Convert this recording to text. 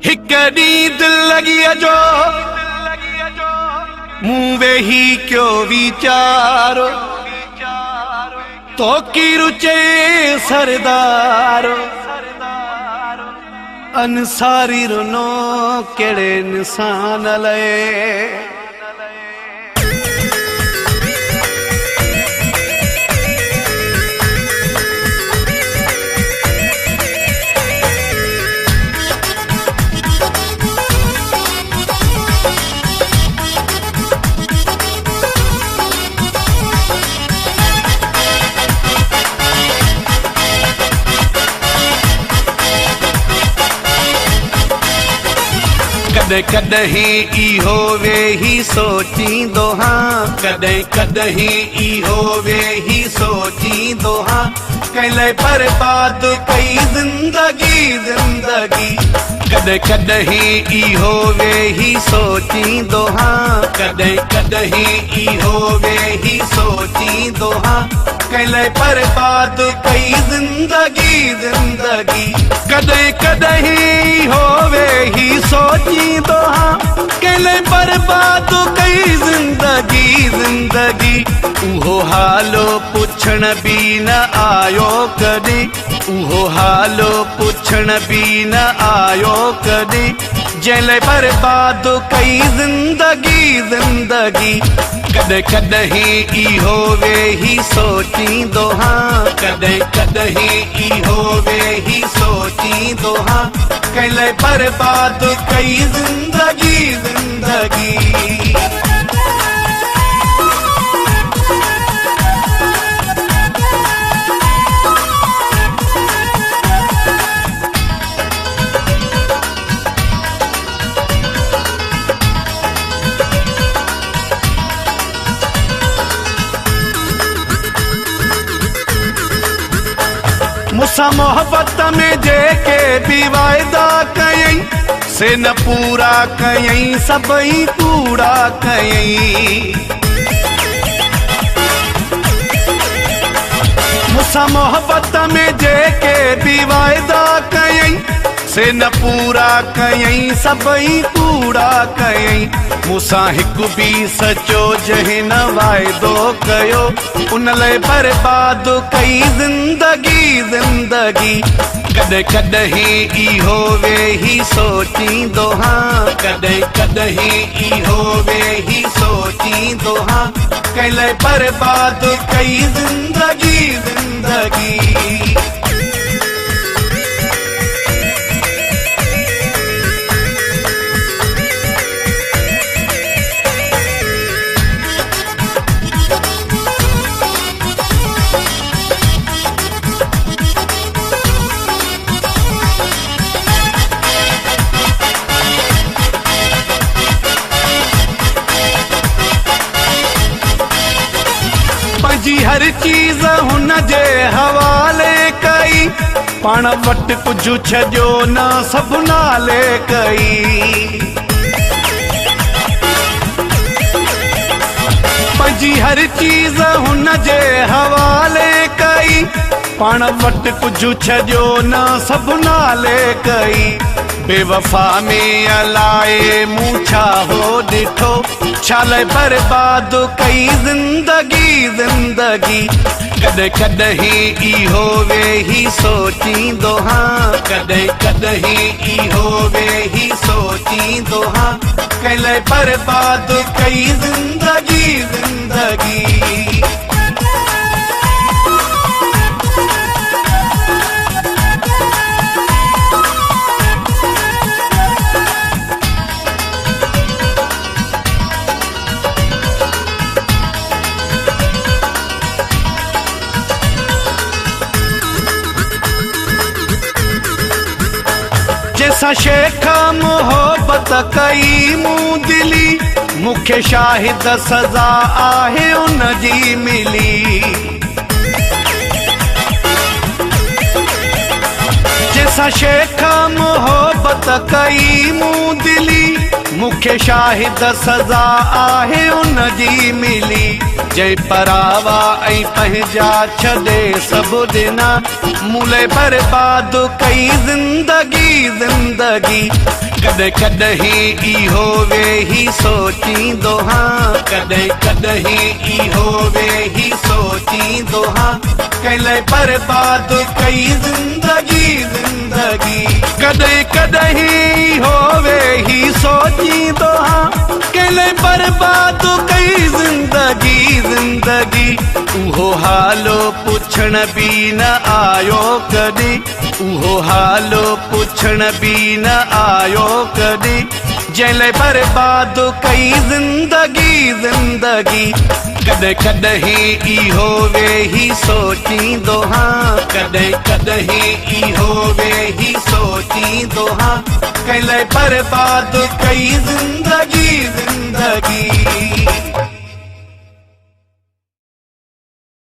हिक ॾींहुं दिल लॻी अजो मूं वेही कयो वीचारो तो की रुचे सरदार अंसारी रुनो केड़े निशान लए कदे कदहीं इहो वेही सोचींदो हाँ कदे कदहीं इहो वेही सोचींदो हाँ कैले बर्बाद कई जिंदगी जिंदगी कदे कदहीं इहो वेही सोचींदो हाँ कदे कदहीं इहो वेही सोचींदो हाँ कैले बर्बाद कई जिंदगी जिंदगी कदे कदहीं इहो वेही सोचींदो हाँ कैले बर्बाद कई जिंदगी जिंदगी उहो हालो पुछण भी न आयो कदी उहो हालो पुछण भी न आयो कदी जैले बर्बाद कई जिंदगी जिंदगी कदे कदहीं इहो वेही सोचींदो हाँ कदे कदहीं इहो वेही सोचींदो हाँ कैले बर्बाद कई जिंदगी जिंदगी मुसा मोहब्बत में जेके भी वायदा कयई से न पूरा कयई सबई कूड़ा कयई मुसा मोहब्बत में जेके भी वायदा कयई से न पूरा कयई सबई कूड़ा कयई मुसा हिकु भी सचो जहि न वायदो कयो उन लाइ बर्बाद कई जिंदगी जिंदगी कदे कदहीं इहो वेही सोचींदो हाँ कदे कदहीं इहो वेही सोचींदो हाँ कैले बर्बाद कई जिंदगी जिंदगी जी हर चीज हुन जे हवाले कई पाण वट कुछ छजो न सब नाले कई पंजी हर चीज हुन जे हवाले कई पाण वट कुछ छजो न सब नाले कई बेवफा में अलाए मूछा हो डिठो छाले बर्बाद कई जिंदगी जिंदगी कदे कदहीं इहो वेही सोचींदो हाँ कदे कदहीं इहो वेही सोचींदो हाँ कैले बर्बाद कई जिंदगी जिंदगी जैसा शेख मोहब्बत कई मूं दिली मुखे शाहिद सजा आहे उन जी मिली जैसा शेख मोहब्बत कई मूं दिली मूंखे शाहिद सज़ा आहे उन जी मिली जंहिं परावा ऐं पंहिंजा छॾे सभु ॾिना मूले बर्बाद कई ज़िंदगी ज़िंदगी कॾहिं कॾहिं इहो वेही सोचींदो हां कॾहिं कॾहिं इहो वेही सोचींदो हां कंहिं बर्बाद कई ज़िंदगी ज़िंदगी कॾहिं कॾहिं इहो वेही सोचींदो हां कंहिं बर्बाद कई ज़िंदगी ज़िंदगी उहो हालो पुछण बि न आयो कॾहिं उहो हालो पुछण बि न आयो कॾहिं जंहिं बर्बाद कई ज़िंदगी ज़िंदगी कॾहिं कॾहिं इहो वेही सोचींदो हां कॾहिं कॾहिं इहो वेही सोचींदो हां कंहिं बर्बाद कई ज़िंदगी ज़िंदगी